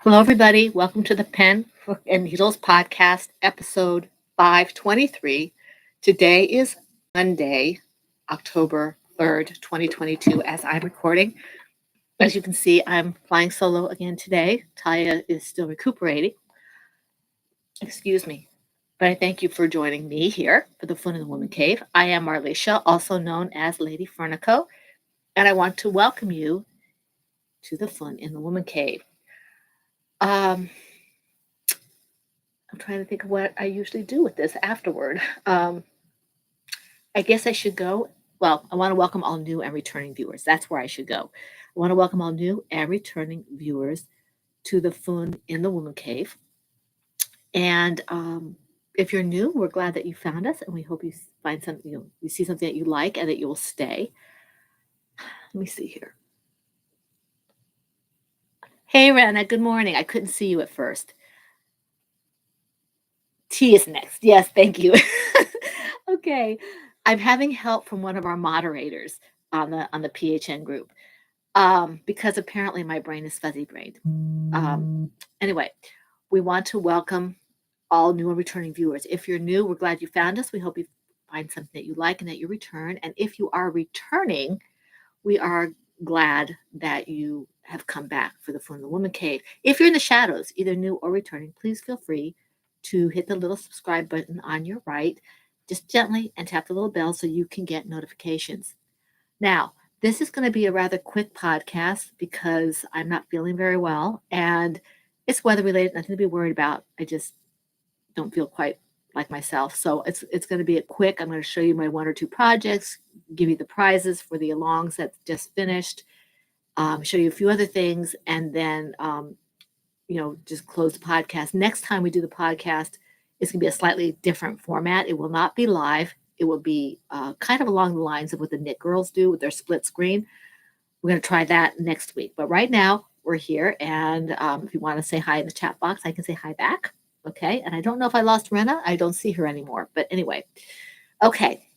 Hello, everybody. Welcome to the Pen, Hook, and Needles podcast, episode 523. Today is Monday, October 3rd, 2022, as I'm recording. As you can see, I'm flying solo again today. Taya is still recuperating. Excuse me. But I thank you for joining me here for the Fun in the Woman Cave. I am Marlisha, also known as Lady Fernico, and I want to welcome you to the Fun in the Woman Cave. I'm trying to think of what I usually do with this afterward. I guess I should go. Well, I want to welcome all new and returning viewers. That's where I should go. I want to welcome all new and returning viewers to the Fun in the Woman Cave. And if you're new, we're glad that you found us, and we hope you find something, you see something that you like, and that you will stay. Let me see here. Hey, Rana. Good morning. I couldn't see you at first. Tea is next. Yes, thank you. Okay. I'm having help from one of our moderators on the PHN group because apparently my brain is fuzzy brained. Anyway, we want to welcome all new and returning viewers. If you're new, we're glad you found us. We hope you find something that you like and that you return. And if you are returning, we are glad that you have come back for the Fun in the Woman Cave. If you're in the shadows, either new or returning, please feel free to hit the little subscribe button on your right, just gently, and tap the little bell so you can get notifications. Now, this is going to be a rather quick podcast because I'm not feeling very well and it's weather related, nothing to be worried about. I just don't feel quite like myself. So it's going to be a quick. I'm going to show you my one or two projects, give you the prizes for the alongs that just finished, show you a few other things, and then just close the podcast. Next time we do the podcast, it's going to be a slightly different format. It will not be live. It will be kind of along the lines of what the Knit Girls do with their split screen. We're going to try that next week. But right now, we're here. And if you want to say hi in the chat box, I can say hi back. Okay. And I don't know if I lost Rena. I don't see her anymore. But anyway. Okay.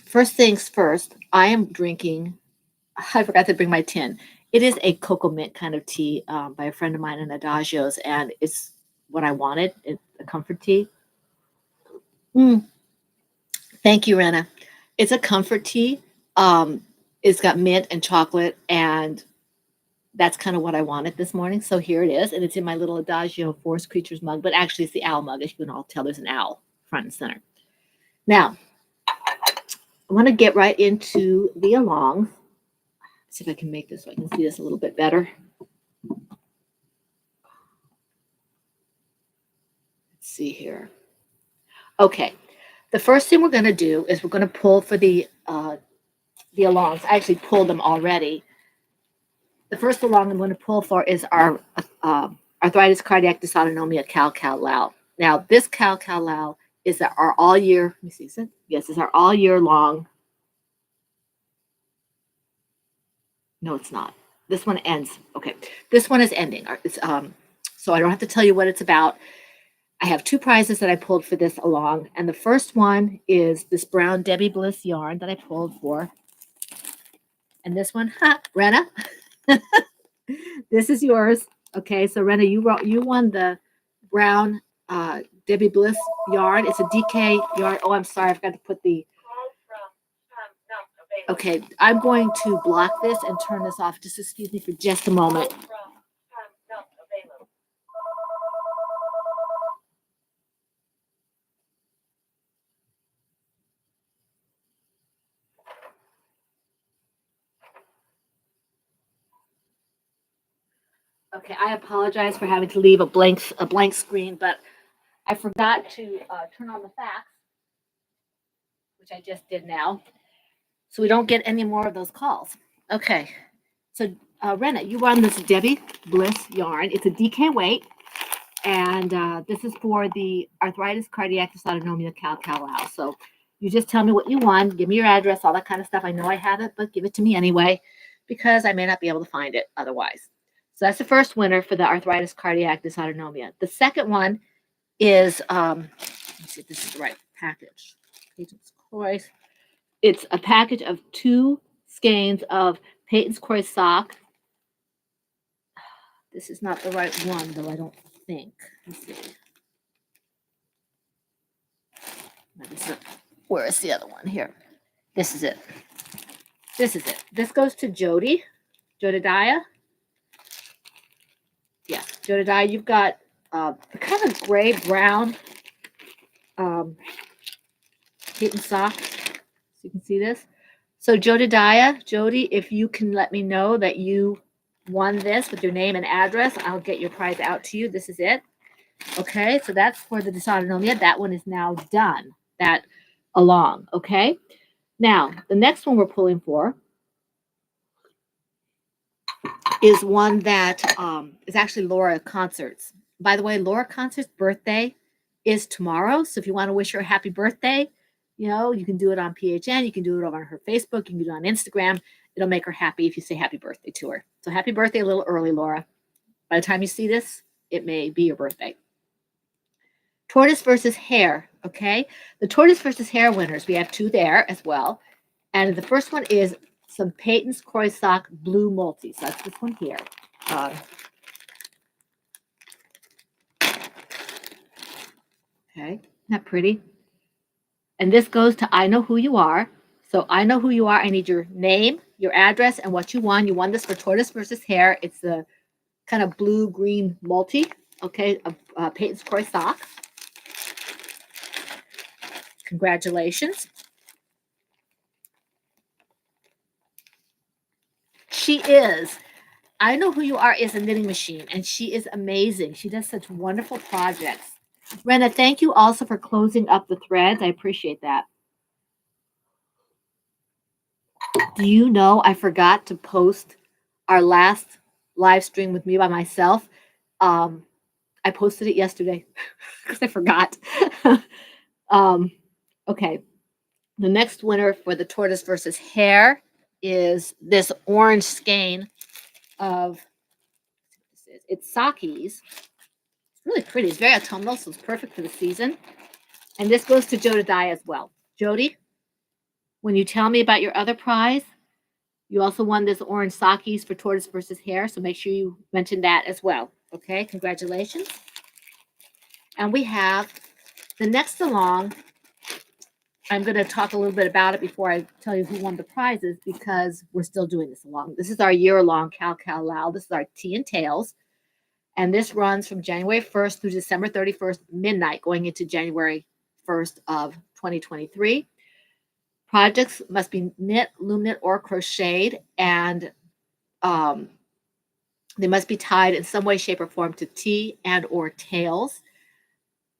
First things first, I am drinking. I forgot to bring my tin. It is a cocoa mint kind of tea by a friend of mine in Adagio's, and it's what I wanted. It's a comfort tea. Thank you, Rena. It's a comfort tea. It's got mint and chocolate, and that's kind of what I wanted this morning. So here it is, and it's in my little Adagio Forest Creatures mug, but actually it's the owl mug. As you can all tell, there's an owl front and center. Now, I want to get right into the alongs. See if I can make this so I can see this a little bit better. Let's see here. Okay, the first thing we're going to do is we're going to pull for the alongs. I actually pulled them already. The first along I'm going to pull for is our arthritis cardiac dysautonomia Cal-Cal-Lao. Now, this Cal-Cal-Lao is our all year. Let me see. Is it? Yes, it's our all year long. No, it's not. This one ends. Okay, this one is ending. It's so I don't have to tell you what it's about. I have two prizes that I pulled for this along, and the first one is this brown Debbie Bliss yarn that I pulled for, and this one, Rena, this is yours. Okay, so Rena, you won the brown Debbie Bliss yarn. It's a DK yarn. Oh, I'm sorry, I forgot to put the. Okay, I'm going to block this and turn this off. Just excuse me for just a moment. Okay, I apologize for having to leave a blank screen, but I forgot to turn on the fax, which I just did now, so we don't get any more of those calls. Okay, so Rena, you won this Debbie Bliss yarn. It's a DK weight, and this is for the arthritis cardiac dysautonomia Cal-Cal-Lao. So you just tell me what you won, give me your address, all that kind of stuff. I know I have it, but give it to me anyway, because I may not be able to find it otherwise. So that's the first winner for the arthritis cardiac dysautonomia. The second one is, let me see if this is the right package. Peyton's Croix. It's a package of 2 skeins of Peyton's Croix sock. This is not the right one, though, I don't think. Let's see. Where is the other one? Here. This is it. This is it. This goes to Jody. Jodidiah. Yeah, Jodidiah, you've got the kind of gray brown kitten socks. So you can see this. So Jodidiah, Jody, if you can let me know that you won this with your name and address, I'll get your prize out to you. This is it. Okay, so that's for the dysautonomia. That one is now done. That along. Okay. Now, the next one we're pulling for is one that is actually Laura Concerts. By the way, Laura Concerts' birthday is tomorrow. So if you want to wish her a happy birthday, you can do it on PHN. You can do it on her Facebook. You can do it on Instagram. It'll make her happy if you say happy birthday to her. So happy birthday a little early, Laura. By the time you see this, it may be your birthday. Tortoise versus hare, okay? The tortoise versus hare winners, we have two there as well. And the first one is some Peyton's Croissant Blue Multi. So that's this one here. Okay, isn't that pretty? And this goes to I Know Who You Are. So I Know Who You Are. I need your name, your address, and what you won. You won this for Tortoise versus Hare. It's the kind of blue-green multi, okay, of Peyton's Croissant. Congratulations. She is. I Know Who You Are is a knitting machine, and she is amazing. She does such wonderful projects. Rena, thank you also for closing up the threads. I appreciate that. Do you know I forgot to post our last live stream with me by myself? I posted it yesterday because I forgot. Okay. The next winner for the tortoise versus hare is this orange skein of, it's Saki's. It's really pretty. It's very autumnal, so it's perfect for the season. And this goes to Jodidiah as well. Jody, when you tell me about your other prize, you also won this orange Saki's for tortoise versus hare, so make sure you mention that as well. Okay, congratulations. And we have the next along. I'm going to talk a little bit about it before I tell you who won the prizes because we're still doing this along. This is our year-long Cal Lao. This is our Tea and Tails. And this runs from January 1st through December 31st, midnight, going into January 1st of 2023. Projects must be knit, loom knit, or crocheted, and they must be tied in some way, shape, or form to tea and or tails.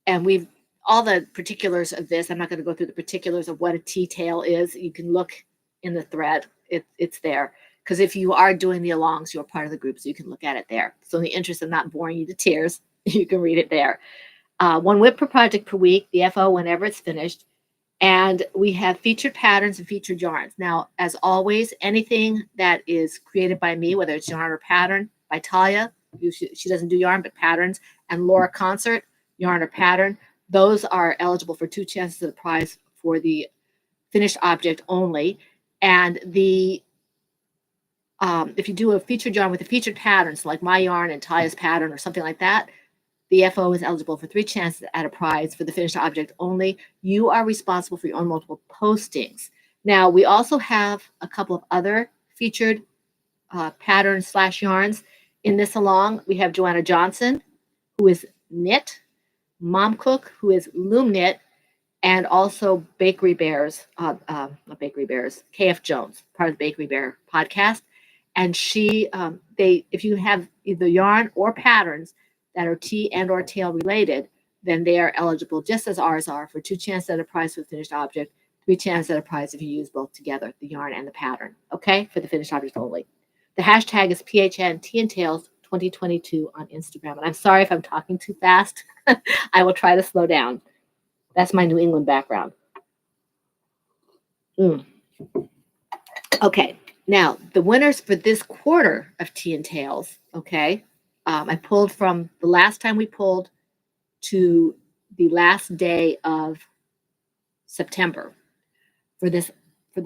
And we've all the particulars of this. I'm not going to go through the particulars of what a tea tail is. You can look in the thread. It's there. Because if you are doing the alongs, you're part of the group, so you can look at it there. So in the interest of not boring you to tears, you can read it there. One whip per project per week, the FO whenever it's finished. And we have featured patterns and featured yarns. Now, as always, anything that is created by me, whether it's yarn or pattern, by Talia, she doesn't do yarn, but patterns, and Laura Concert, yarn or pattern, those are eligible for 2 chances of the prize for the finished object only. And the if you do a featured yarn with a featured pattern, so like my yarn and Talia's pattern or something like that, the FO is eligible for 3 chances at a prize for the finished object only. You are responsible for your own multiple postings. Now, we also have a couple of other featured patterns / yarns in this along. We have Joanna Johnson, who is knit, Mom Cook, who is loom knit, and also Bakery Bears, not Bakery Bears, KF Jones, part of the Bakery Bear podcast. And she, if you have either yarn or patterns that are tea and or tail related, then they are eligible, just as ours are, for 2 chances at a prize for the finished object, 3 chances at a prize if you use both together, the yarn and the pattern, okay, for the finished object only. The hashtag is PHN Tea and Tails 2022 on Instagram. And I'm sorry if I'm talking too fast. I will try to slow down. That's my New England background. Okay, now the winners for this quarter of Tea and Tails, okay, I pulled from the last time we pulled to the last day of September for this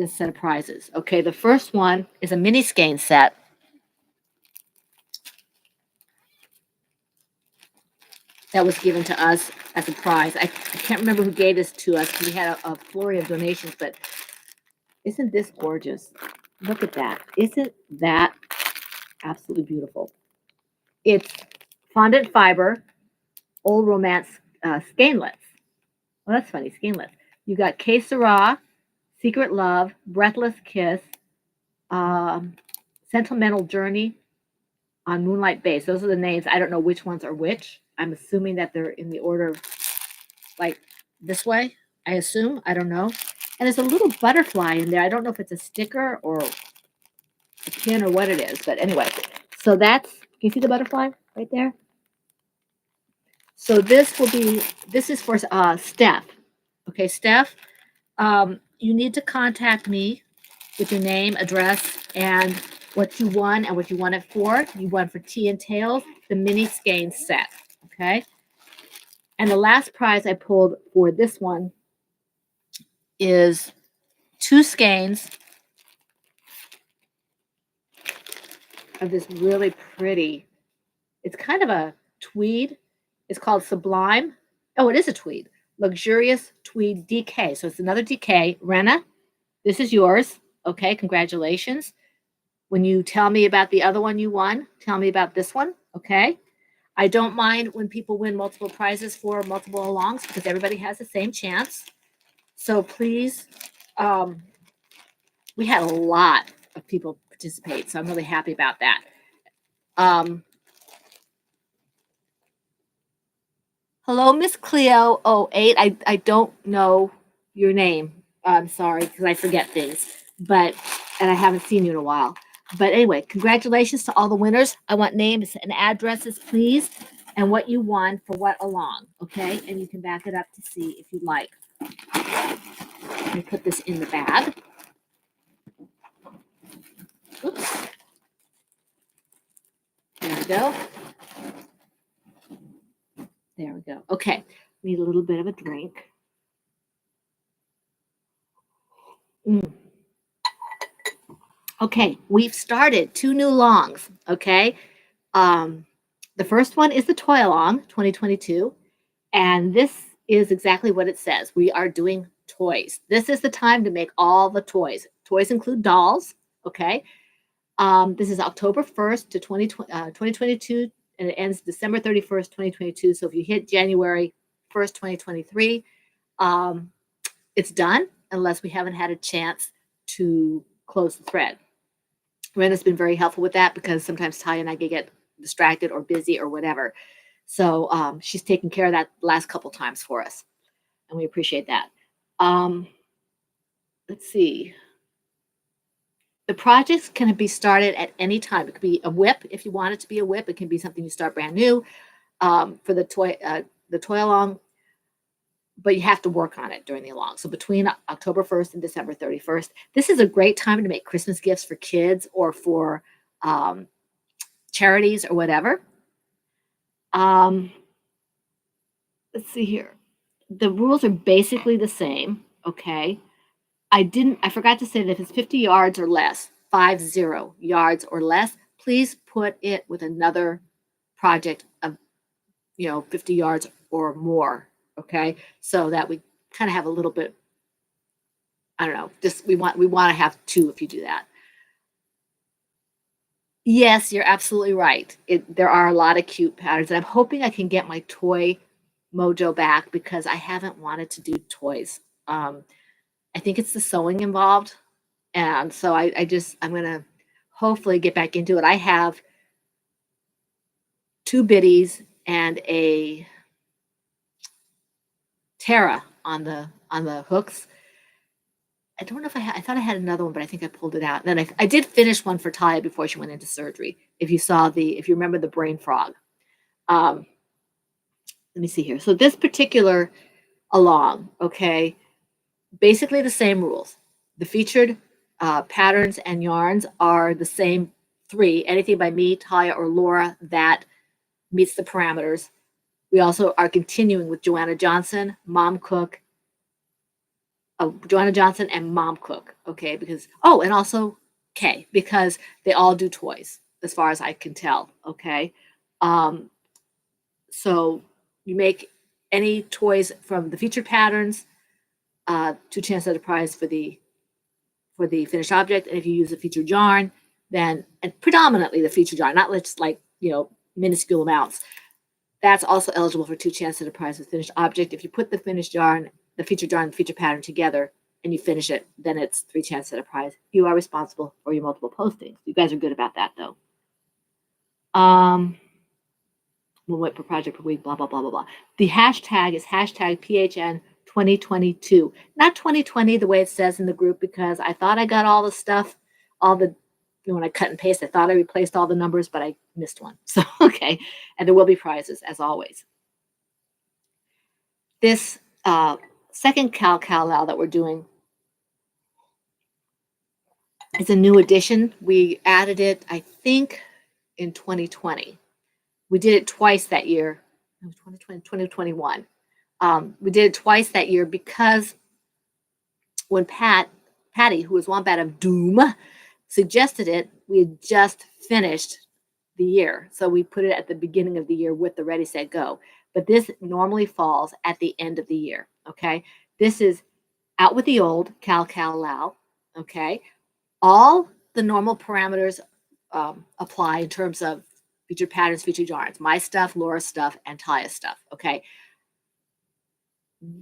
set of prizes. Okay, the first one is a mini skein set. that was given to us as a prize. I can't remember who gave this to us because we had a flurry of donations, but isn't this gorgeous? Look at that. Isn't that absolutely beautiful? It's fondant fiber, old romance skein-lets. Well, that's funny, skein-lets. You got Que Sera, Secret Love, Breathless Kiss, um, Sentimental Journey on Moonlight Base. Those are the names. I don't know which ones are which. I'm assuming that they're in the order like this way. I assume. I don't know. And there's a little butterfly in there. I don't know if it's a sticker or a pin or what it is. But anyway, so that's, can you see the butterfly right there? So this is for Steph. Okay, Steph, you need to contact me with your name, address, and what you won and what you won it for. You won for Tea and Tails, the mini skein set. Okay. And the last prize I pulled for this one is 2 skeins of this really pretty, it's kind of a tweed. It's called Sublime. Oh, it is a tweed. Luxurious Tweed DK. So it's another DK. Rena, this is yours. Okay, congratulations. When you tell me about the other one you won, tell me about this one. Okay. I don't mind when people win multiple prizes for multiple alongs because everybody has the same chance. So please, we had a lot of people participate, so I'm really happy about that. Hello, Miss Cleo 08. I don't know your name. I'm sorry because I forget things, and I haven't seen you in a while. But anyway, congratulations to all the winners. I want names and addresses, please, and what you won for what along, okay? And you can back it up to see if you'd like. Let me put this in the bag. Oops. There we go. There we go. Okay, need a little bit of a drink. Okay, we've started 2 new longs, okay? The first one is the Toy Along 2022, and this is exactly what it says. We are doing toys. This is the time to make all the toys. Toys include dolls, okay? This is October 1st to 2022, and it ends December 31st, 2022. So if you hit January 1st, 2023, it's done unless we haven't had a chance to close the thread. Rena's been very helpful with that because sometimes Talia and I get distracted or busy or whatever. So she's taken care of that last couple times for us, and we appreciate that. Let's see. The projects can be started at any time. It could be a whip if you want it to be a whip. It can be something you start brand new for the toy along, but you have to work on it during the along. So between October 1st and December 31st, this is a great time to make Christmas gifts for kids or for charities or whatever. Let's see here. The rules are basically the same, okay? I forgot to say that if it's 50 yards or less, 50 yards or less, please put it with another project of 50 yards or more, okay? So that we kind of have a little bit, I don't know, just we want to have 2 if you do that. Yes, you're absolutely right. There are a lot of cute patterns, and I'm hoping I can get my toy mojo back because I haven't wanted to do toys. I think it's the sewing involved, and so I'm gonna hopefully get back into it. I have 2 biddies and a Tara on the hooks. I don't know if I thought I had another one, but I think I pulled it out. And then I did finish one for Talia before she went into surgery. If you remember the brain frog. Let me see here. So this particular along, okay, basically the same rules. The featured patterns and yarns are the same 3. Anything by me, Talia, or Laura that meets the parameters. We also are continuing with Joanna Johnson, Mom Cook, Joanna Johnson and Mom Cook, okay? And also Kay, because they all do toys, as far as I can tell, okay? So You make any toys from the featured patterns, 2 chances at a prize for the finished object. And if you use a featured yarn, then and predominantly the featured yarn, not just like minuscule amounts. That's also eligible for 2 chances at a prize with finished object. If you put the finished yarn, the featured yarn, and featured pattern together, and you finish it, then it's 3 chances at a prize. You are responsible for your multiple postings. You guys are good about that, though. We'll wait per project per week, blah, blah, blah, blah, blah. The hashtag is hashtag PHN 2022, not 2020 the way it says in the group, because I thought I got all the stuff, when I cut and paste, I thought I replaced all the numbers, but I missed one. So, okay. And there will be prizes, as always. This second Cal that we're doing is a new edition. We added it, I think, in 2020. We did it twice that year. 2020, 2021. We did it twice that year because when Patty, who was Wombat of Doom, suggested it, we had just finished the year. So we put it at the beginning of the year with the Ready, Set, Go. But this normally falls at the end of the year, okay? This is out with the old, Cal, Lao, okay? All the normal parameters apply in terms of featured patterns, featured yarns, my stuff, Laura's stuff, and Taya's stuff, okay?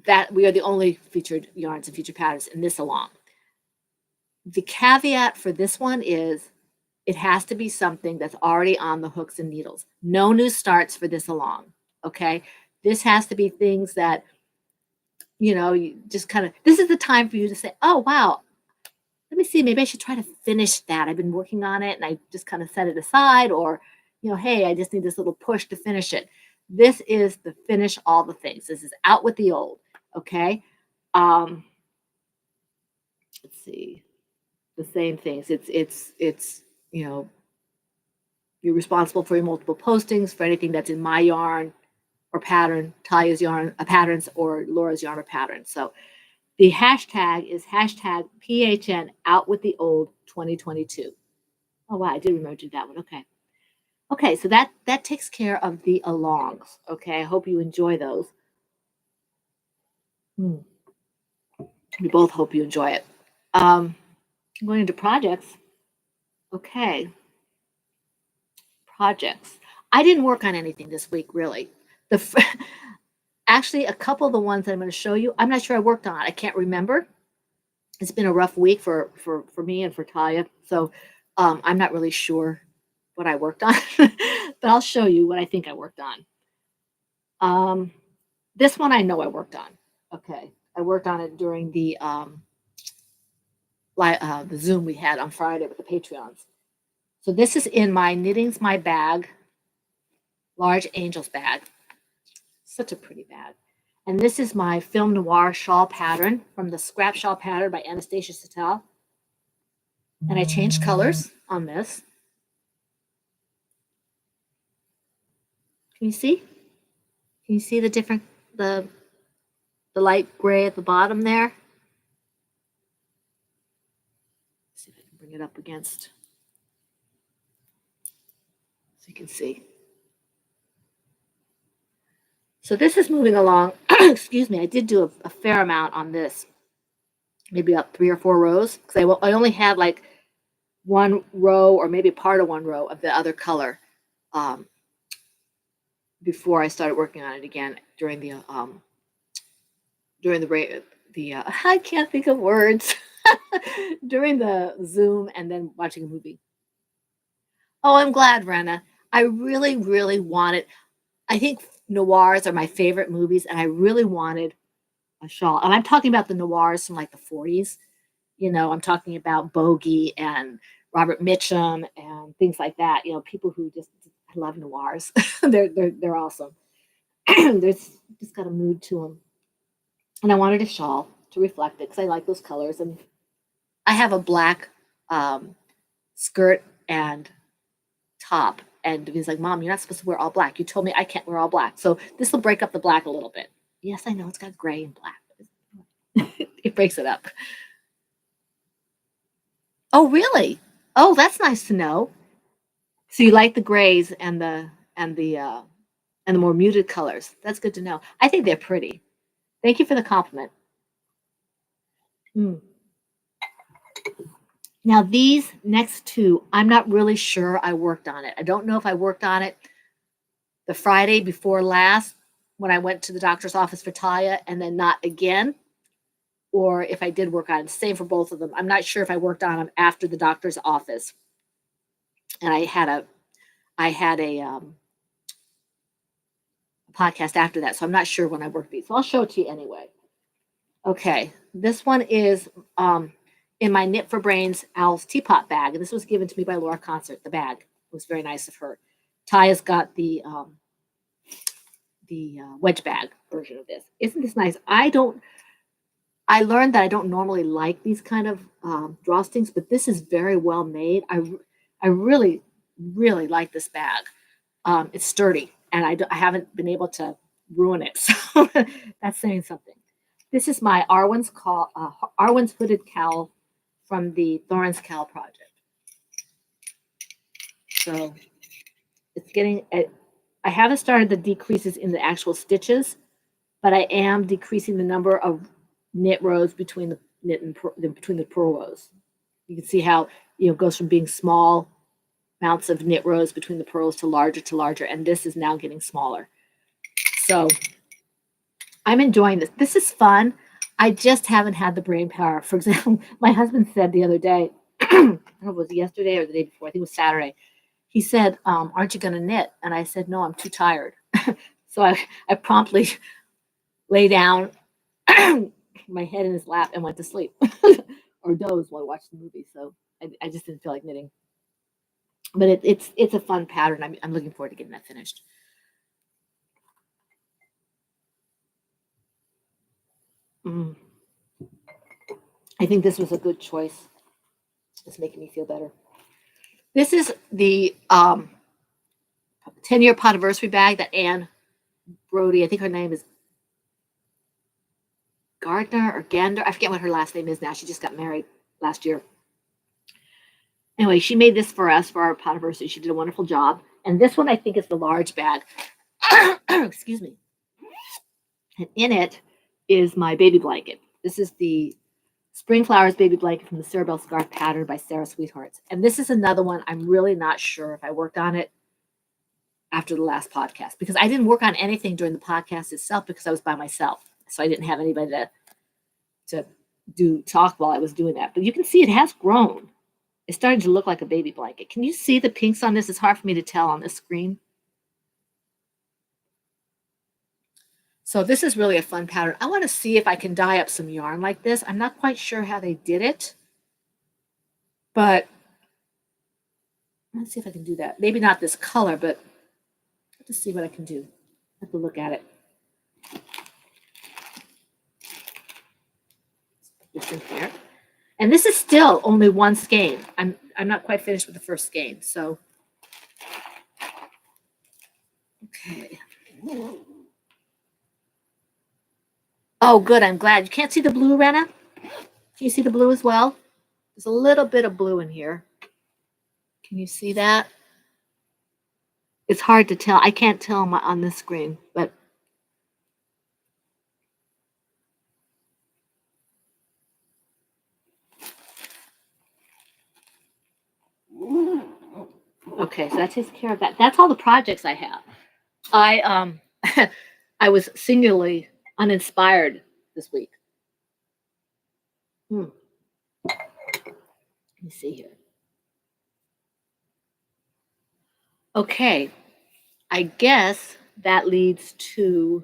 That we are the only featured yarns and featured patterns in this along. The caveat for this one is it has to be something that's already on the hooks and needles. No new starts for this along, okay? This has to be things that, you just kind of, this is the time for you to say, oh, wow, let me see, maybe I should try to finish that. I've been working on it and I just kind of set it aside, or, hey, I just need this little push to finish it. This is the finish all the things. This is out with the old, okay? Let's see. The same things. It's you're responsible for your multiple postings, for anything that's in my yarn or pattern, Talia's yarn, patterns, or Laura's yarn or pattern. So the hashtag is hashtag PHN out with the old 2022. Oh wow, I did remember to do that one. Okay. Okay, so that takes care of the alongs. Okay, I hope you enjoy those. We both hope you enjoy it. Going into projects. Okay. Projects. I didn't work on anything this week, really. Actually, a couple of the ones that I'm going to show you, I'm not sure I worked on. I can't remember. It's been a rough week for me and for Talia, so I'm not really sure what I worked on, but I'll show you what I think I worked on. This one I know I worked on. Okay, I worked on it during the Zoom we had on Friday with the Patreons. So this is in my Knitting's My Bag, large angels bag. Such a pretty bag. And this is my Film Noir shawl pattern from the Scrap Shawl Pattern by Anastasia Sattel. And I changed colors on this. Can you see? Can you see the different, the light gray at the bottom there? Let's see if I can bring it up against, so you can see. So this is moving along. Excuse me, I did do a fair amount on this. Maybe about 3 or 4 rows, because I only had like 1 row or maybe part of 1 row of the other color before I started working on it again during the I can't think of words during the Zoom and then watching a movie. Oh, I'm glad, Brenna. I really, really wanted. I think noirs are my favorite movies, and I really wanted a shawl. And I'm talking about the noirs from like the 40s. I'm talking about Bogey and Robert Mitchum and things like that. People who just I love noirs. they're awesome. There's just got a mood to them. And I wanted a shawl to reflect it because I like those colors. And I have a black skirt and top. And he's like, Mom, you're not supposed to wear all black. You told me I can't wear all black. So this will break up the black a little bit. Yes, I know it's got gray and black. It breaks it up. Oh, really? Oh, that's nice to know. So you like the grays and the and the more muted colors. That's good to know. I think they're pretty. Thank you for the compliment. Mm. Now, these next two, I'm not really sure I worked on it. I don't know if I worked on it the Friday before last when I went to the doctor's office for Taya and then not again, or if I did work on it. Same for both of them. I'm not sure if I worked on them after the doctor's office. And I had a podcast after that, so I'm not sure when I worked these. So I'll show it to you anyway. Okay, this one is in my Knit for Brains Owl's teapot bag, and this was given to me by Laura Concert. The bag it was very nice of her. Taya's got the wedge bag version of this. Isn't this nice? I learned that I don't normally like these kind of drawstrings, but this is very well made. I really really like this bag. It's sturdy, and I haven't been able to ruin it. So that's saying something. This is my Arwen's hooded cowl from the Thorns Cowl project. So it's getting. I haven't started the decreases in the actual stitches, but I am decreasing the number of knit rows between the knit and between the purl rows. You can see how it goes from being small amounts of knit rows between the purls to larger, and this is now getting smaller. So I'm enjoying this. This is fun. I just haven't had the brain power. For example, my husband said the other day, I don't know if it was yesterday or the day before, I think it was Saturday. He said, aren't you going to knit? And I said, no, I'm too tired. So I promptly lay down, my head in his lap, and went to sleep or dozed while I watched the movie. So I just didn't feel like knitting. But it's a fun pattern. I'm looking forward to getting that finished. I think this was a good choice. It's making me feel better. This is the 10-year podiversary bag that Anne Brody, I think her name is Gardner or Gander. I forget what her last name is now. She just got married last year. Anyway, she made this for us for our podiversary. She did a wonderful job. And this one, I think, is the large bag. Excuse me. And in it is my baby blanket. This is the Spring Flowers baby blanket from the Cerebel Scarf pattern by Sarah Sweethearts. And this is another one I'm really not sure if I worked on it after the last podcast, because I didn't work on anything during the podcast itself because I was by myself. So I didn't have anybody to talk while I was doing that. But you can see it has grown. It's starting to look like a baby blanket. Can you see the pinks on this? It's hard for me to tell on this screen. So this is really a fun pattern. I want to see if I can dye up some yarn like this. I'm not quite sure how they did it, but let's see if I can do that. Maybe not this color, but let's see what I can do. I have to look at it. Let's put this in here. And this is still only one skein. I'm not quite finished with the first skein. So, okay. Oh, good. I'm glad. You can't see the blue, Rena? Can you see the blue as well? There's a little bit of blue in here. Can you see that? It's hard to tell. I can't tell on this screen, but okay, so that takes care of that. That's all the projects I have. I I was singularly uninspired this week. Let me see here. Okay, I guess that leads to,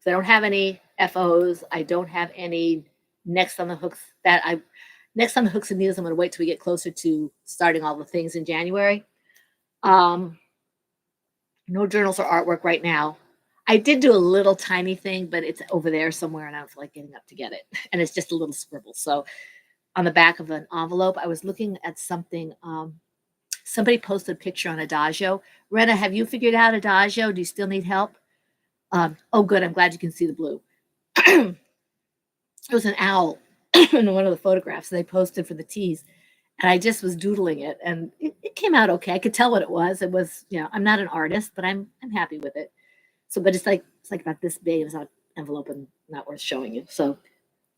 I don't have any FOs. I don't have any next on the hooks next on the hooks and needles. I'm going to wait till we get closer to starting all the things in January. No journals or artwork right now. I did do a little tiny thing, but it's over there somewhere, and I don't feel like getting up to get it. And it's just a little scribble. So on the back of an envelope, I was looking at something. Somebody posted a picture on Adagio. Rena, have you figured out Adagio? Do you still need help? Oh, good. I'm glad you can see the blue. It was an owl in one of the photographs they posted for the teas. And I just was doodling it, and it came out okay. I could tell what it was. It was, I'm not an artist, but I'm happy with it. So, but it's like about this big. It's not envelope and not worth showing you. So,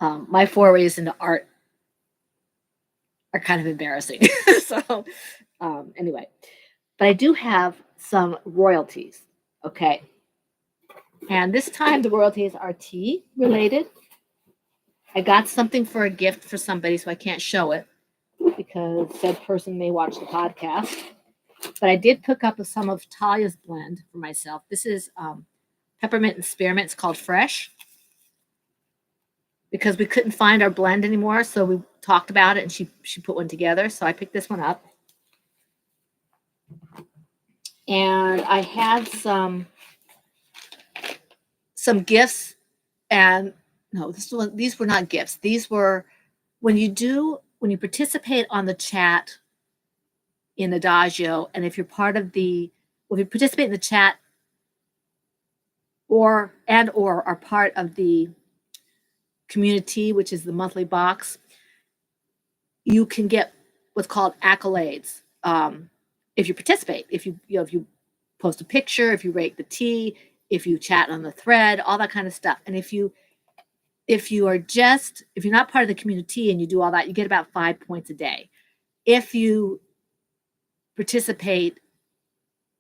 my forays into art are kind of embarrassing. So, anyway, but I do have some royalties. Okay, and this time the royalties are tea related. I got something for a gift for somebody, so I can't show it because said person may watch the podcast. But I did pick up some of Talia's blend for myself. This is peppermint and spearmint. It's called Fresh because we couldn't find our blend anymore. So we talked about it and she put one together. So I picked this one up. And I had some gifts and no, these were not gifts. These were when you participate on the chat in Adagio, and if you're part of if you participate in the chat or are part of the community, which is the monthly box, you can get what's called accolades. If you participate, if you post a picture, if you rate the tea, if you chat on the thread, all that kind of stuff. And if you're not part of the community and you do all that, you get about 5 points a day. If you participate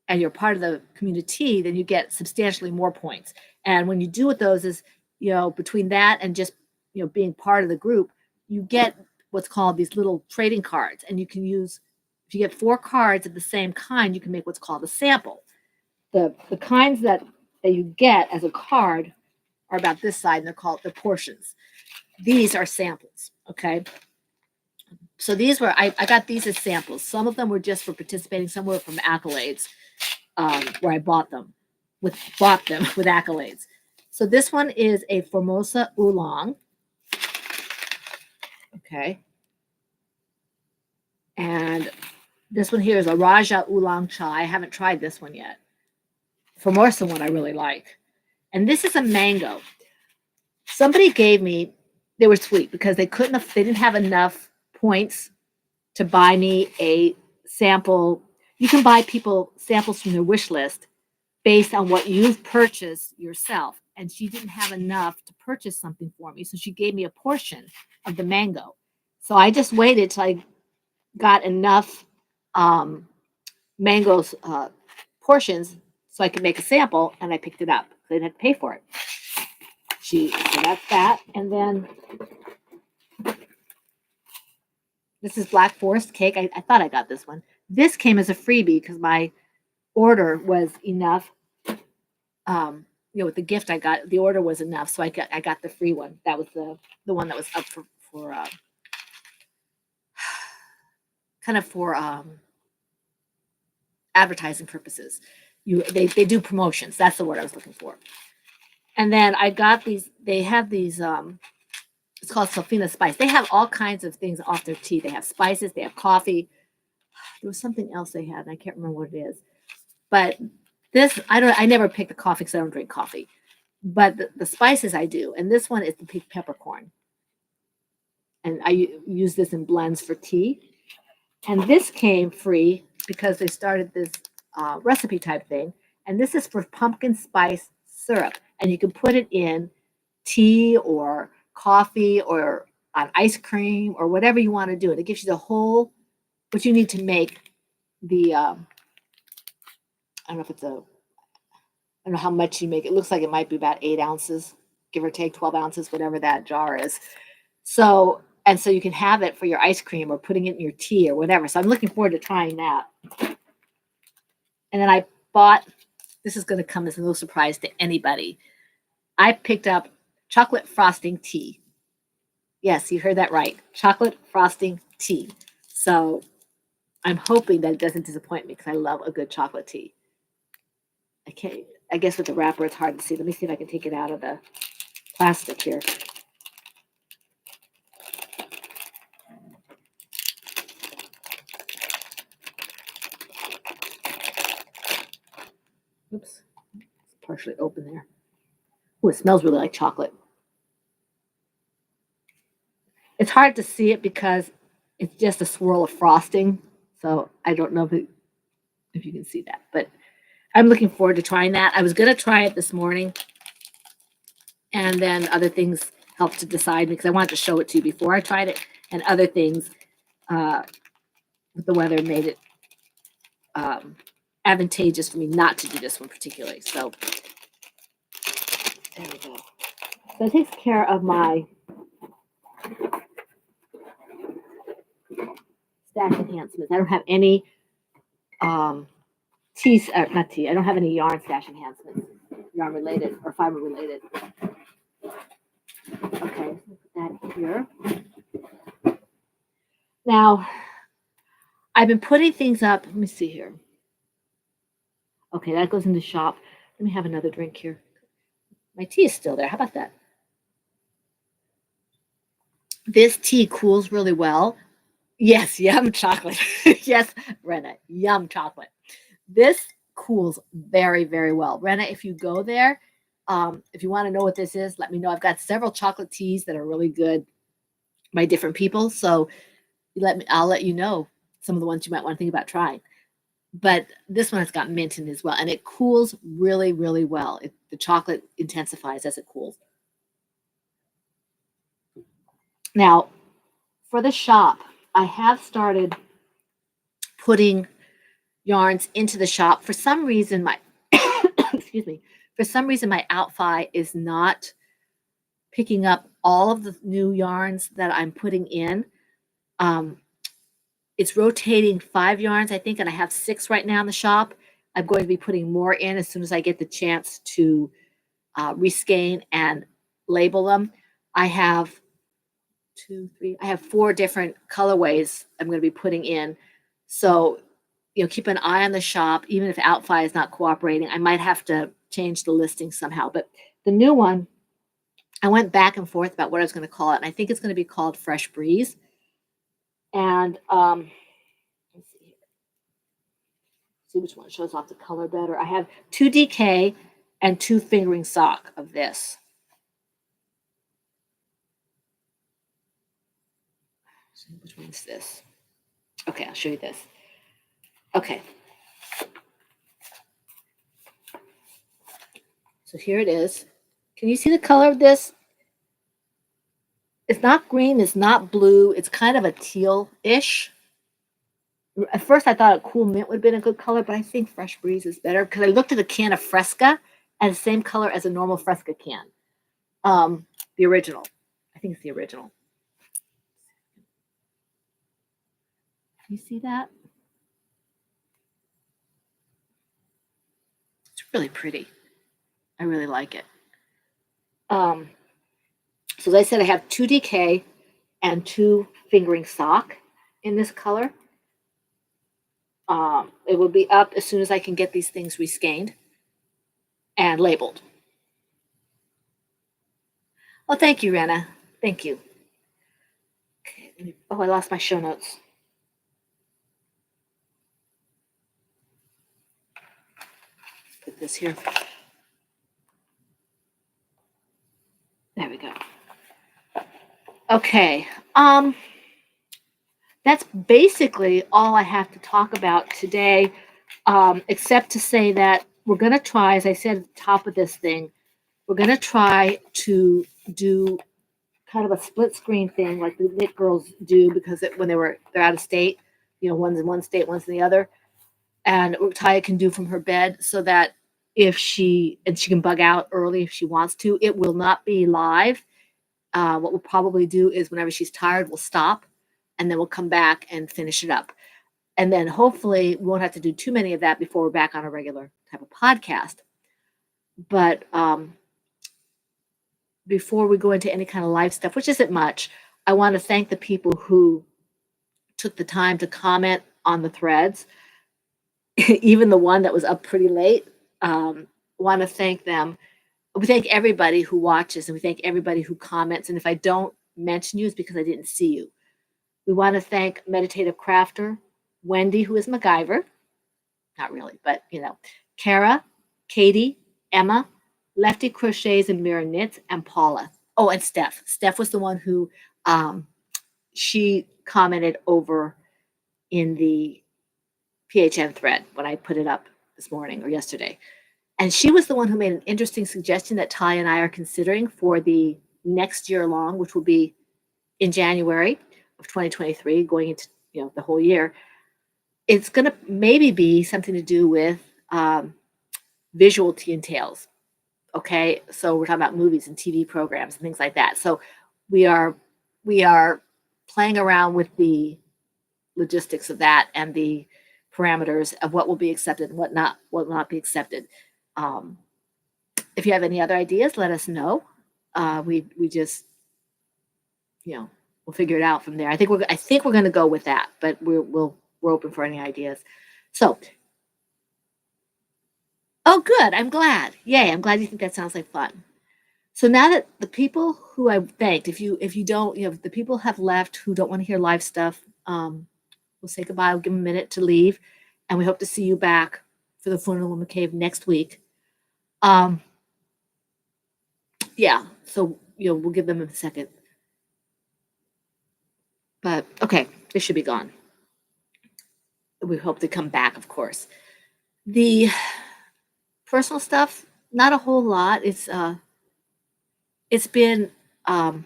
and you're part of the community, then you get substantially more points. And when you do with those is, between that and just, being part of the group, you get what's called these little trading cards. And you can use, if you get 4 cards of the same kind, you can make what's called a sample. The kinds that you get as a card are about this side, and they're called the portions. These are samples, okay? So these were, I got these as samples. Some of them were just for participating. Some were from accolades, where I bought them with accolades. So this one is a Formosa Oolong. Okay. And this one here is a Raja Oolong Chai. I haven't tried this one yet. Formosa one I really like. And this is a mango. Somebody gave me, they were sweet because they didn't have enough points to buy me a sample. You can buy people samples from their wish list based on what you've purchased yourself. And she didn't have enough to purchase something for me. So she gave me a portion of the mango. So I just waited till I got enough mangoes portions so I could make a sample, and I picked it up. I didn't have to pay for it. So that's that. And then this is Black Forest cake. I thought I got this one. This came as a freebie because my order was enough. With the gift I got, the order was enough, so I got the free one. That was the one that was up for kind of for advertising purposes. They do promotions. That's the word I was looking for. And then I got these. They have these. It's called Sofina Spice. They have all kinds of things off their tea. They have spices. They have coffee. There was something else they had. And I can't remember what it is. But this, I never pick the coffee because I don't drink coffee. But the spices I do. And this one is the pink peppercorn. And I use this in blends for tea. And this came free because they started this recipe type thing. And this is for pumpkin spice syrup. And you can put it in tea or coffee or on ice cream or whatever you want to do. And it gives you what you need to make the, I don't know how much you make. It looks like it might be about 8 ounces, give or take 12 ounces, whatever that jar is. So you can have it for your ice cream or putting it in your tea or whatever. So I'm looking forward to trying that. And then I bought, this is going to come as no surprise to anybody. I picked up chocolate frosting tea. Yes, you heard that right. Chocolate frosting tea. So I'm hoping that it doesn't disappoint me because I love a good chocolate tea. I guess with the wrapper, it's hard to see. Let me see if I can take it out of the plastic here. Oops, it's partially open there. Oh, it smells really like chocolate. It's hard to see it because it's just a swirl of frosting. So I don't know if you can see that, but I'm looking forward to trying that. I was going to try it this morning, and then other things helped to decide because I wanted to show it to you before I tried it, and other things uh, with the weather made it um, advantageous for me not to do this one particularly. So there we go. So it takes care of my stash enhancements. I don't have any not tea. I don't have any yarn stash enhancements, yarn related or fiber related. Okay, put that here. Now, I've been putting things up. Let me see here. Okay, that goes in the shop. Let me have another drink here. My tea is still there. How about that? This tea cools really well. Yes, yum chocolate. Yes, Brenna, yum chocolate. This cools very, very well. Brenna, if you go there, if you want to know what this is, let me know. I've got several chocolate teas that are really good by different people. So I'll let you know some of the ones you might want to think about trying. But this one has got mint in it as well, and it cools really, really well. The chocolate intensifies as it cools. Now, for the shop, I have started putting yarns into the shop. For some reason, my excuse me. For some reason, my Outfy is not picking up all of the new yarns that I'm putting in. It's rotating 5 yarns, I think, and I have 6 right now in the shop. I'm going to be putting more in as soon as I get the chance to reskein and label them. I have 4 different colorways I'm going to be putting in. So, keep an eye on the shop. Even if Outfy is not cooperating, I might have to change the listing somehow. But the new one, I went back and forth about what I was going to call it, and I think it's going to be called Fresh Breeze. And let's see here. See which one shows off the color better. I have 2 DK and 2 fingering sock of this. Which one is this? Okay, I'll show you this. Okay. So here it is. Can you see the color of this? It's not green, it's not blue. It's kind of a teal-ish. At first, I thought a cool mint would have been a good color, but I think Fresh Breeze is better because I looked at a can of Fresca and the same color as a normal Fresca can. The original. I think it's the original. Can you see that? It's really pretty. I really like it. So as I said, I have 2 DK and 2 fingering sock in this color. It will be up as soon as I can get these things reskeined and labeled. Oh, thank you, Rena. Thank you. Okay, I lost my show notes. Put this here. There we go. Okay. That's basically all I have to talk about today, except to say that we're going to try, as I said at the top of this thing, we're going to try to do kind of a split screen thing like the knit girls do because when they're out of state, one's in one state, one's in the other, and what Taya can do from her bed so that if she can bug out early if she wants to. It will not be live. What we'll probably do is whenever she's tired, we'll stop and then we'll come back and finish it up. And then hopefully we won't have to do too many of that before we're back on a regular type of podcast. But before we go into any kind of live stuff, which isn't much, I want to thank the people who took the time to comment on the threads, even the one that was up pretty late. Want to thank them. We thank everybody who watches and we thank everybody who comments. And if I don't mention you, it's because I didn't see you. We want to thank Meditative Crafter, Wendy, who is MacGyver. Not really, but Kara, Katie, Emma, Lefty Crochets and Mirror Knits, and Paula. Oh, and Steph. Steph was the one who she commented over in the PHN thread when I put it up this morning or yesterday. And she was the one who made an interesting suggestion that Ty and I are considering for the next year long, which will be in January of 2023, going into the whole year. It's going to maybe be something to do with visual tea and tales. Okay, so we're talking about movies and TV programs and things like that. So we are playing around with the logistics of that and the parameters of what will be accepted and what will not be accepted. If you have any other ideas, let us know. We just we'll figure it out from there. I think we're going to go with that, but we're open for any ideas. So, oh, good. I'm glad. Yay! I'm glad you think that sounds like fun. So now that the people who I thanked, if you don't, the people have left who don't want to hear live stuff, we'll say goodbye. We'll give them a minute to leave, and we hope to see you back for the Funeral in the Cave next week. Yeah. So we'll give them a second. But okay, they should be gone. We hope to come back, of course. The personal stuff, not a whole lot. It's been an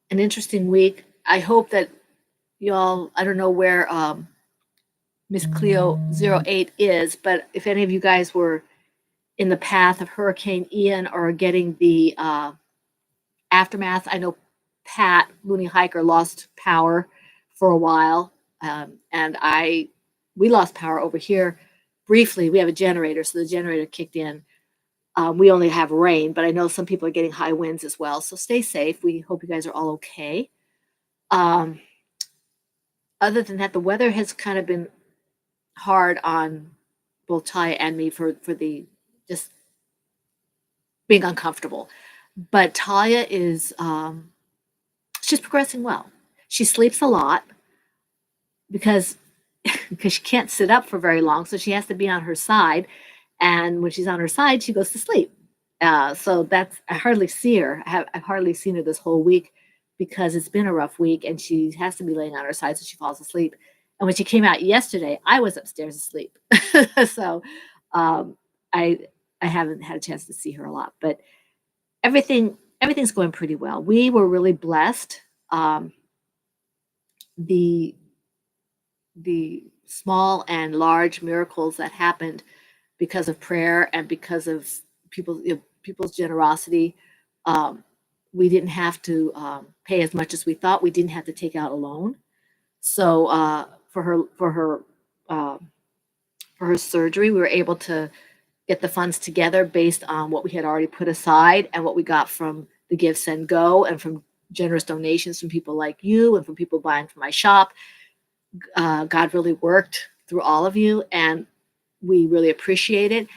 interesting week. I hope that y'all, I don't know where Miss Cleo 08 is, but if any of you guys were in the path of Hurricane Ian or getting the aftermath, I know Pat, Looney Hiker, lost power for a while, and we lost power over here briefly. We have a generator, so the generator kicked in. We only have rain, but I know some people are getting high winds as well. So stay safe. We hope you guys are all okay. Other than that, the weather has kind of been hard on both Ty and me for the just being uncomfortable. But Taya is she's progressing well. She sleeps a lot because she can't sit up for very long, so she has to be on her side. And when she's on her side, she goes to sleep. So I hardly see her. I've hardly seen her this whole week because it's been a rough week, and she has to be laying on her side, so she falls asleep. And when she came out yesterday, I was upstairs asleep. So I haven't had a chance to see her a lot, but everything's going pretty well. We were really blessed. The small and large miracles that happened because of prayer and because of people's generosity. We didn't have to pay as much as we thought. We didn't have to take out a loan. So for her surgery, we were able to get the funds together based on what we had already put aside and what we got from the Give, Send, Go, and from generous donations from people like you and from people buying from my shop. God really worked through all of you, and we really appreciate it.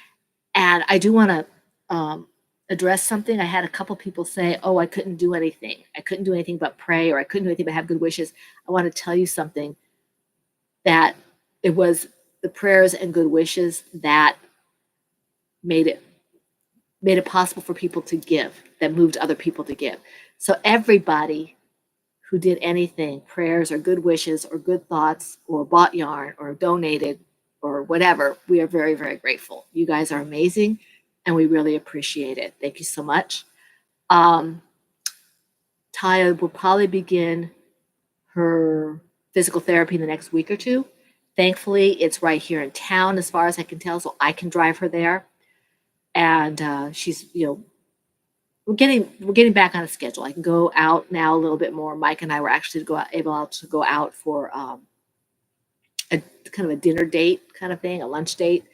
And I do want to address something. I had a couple people say, "Oh, I couldn't do anything. I couldn't do anything but pray, or I couldn't do anything but have good wishes." I want to tell you something, that it was the prayers and good wishes that made it possible for people to give, that moved other people to give. So everybody who did anything, prayers or good wishes or good thoughts or bought yarn or donated or whatever, we are very, very grateful. You guys are amazing, and we really appreciate it. Thank you so much. Taya will probably begin her physical therapy in the next week or two. Thankfully, it's right here in town, as far as I can tell, so I can drive her there. And she's, we're getting back on a schedule. I can go out now a little bit more. Mike and I were actually able to go out for a kind of a dinner date kind of thing, a lunch date.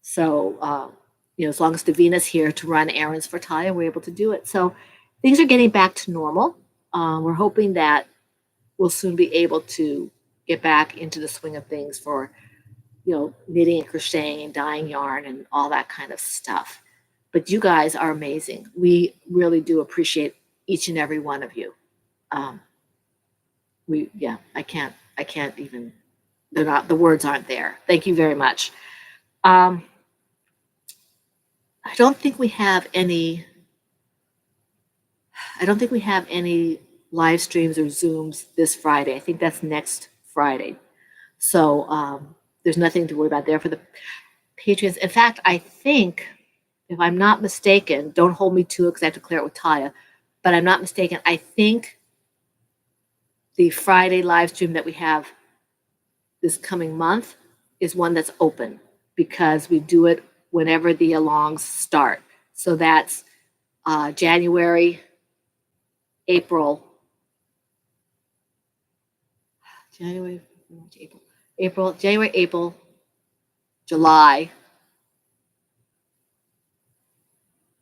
So, as long as Davina's here to run errands for Taya, we're able to do it. So things are getting back to normal. We're hoping that we'll soon be able to get back into the swing of things for, knitting and crocheting and dyeing yarn and all that kind of stuff. But you guys are amazing. We really do appreciate each and every one of you. I can't even, the words aren't there. Thank you very much. I don't think we have any live streams or Zooms this Friday. I think that's next Friday. So there's nothing to worry about there. Patriots. In fact, I think, if I'm not mistaken, don't hold me to it because I have to clear it with Taya, but I'm not mistaken. I think the Friday live stream that we have this coming month is one that's open because we do it whenever the alongs start. So that's January, April, January, April, January, April, July,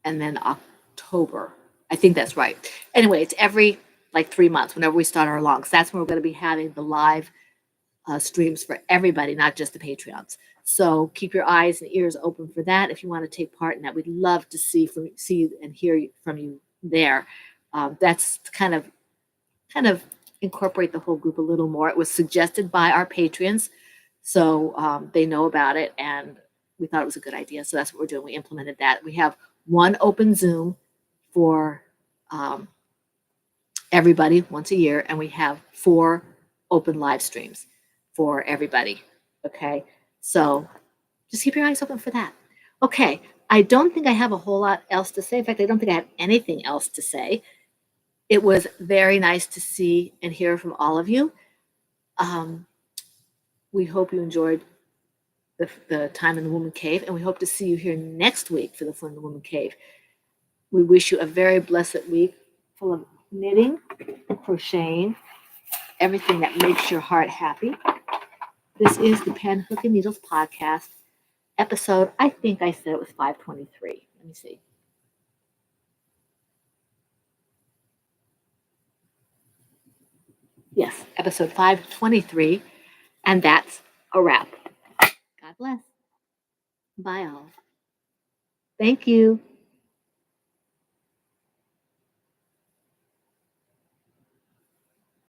and then October. I think that's right. Anyway, it's every like 3 months whenever we start our longs. That's when we're going to be having the live streams for everybody, not just the Patreons. So keep your eyes and ears open for that. If you want to take part in that, we'd love to see and hear from you there. That's kind of incorporate the whole group a little more. It was suggested by our patrons, so they know about it, and we thought it was a good idea. So that's what we're doing. We implemented that. We have one open Zoom for everybody once a year, and we have 4 open live streams for everybody. Okay, so just keep your eyes open for that. Okay, I don't think I have a whole lot else to say. In fact, I don't think I have anything else to say. It was very nice to see and hear from all of you. We hope you enjoyed the time in the Woman Cave, and we hope to see you here next week for the Fun in the Woman Cave. We wish you a very blessed week full of knitting, crocheting, everything that makes your heart happy. This is the Pen, Hook, and Needles podcast episode. I think I said it was 523. Let me see. Yes, episode 523. And that's a wrap. God bless. Bye, all. Thank you.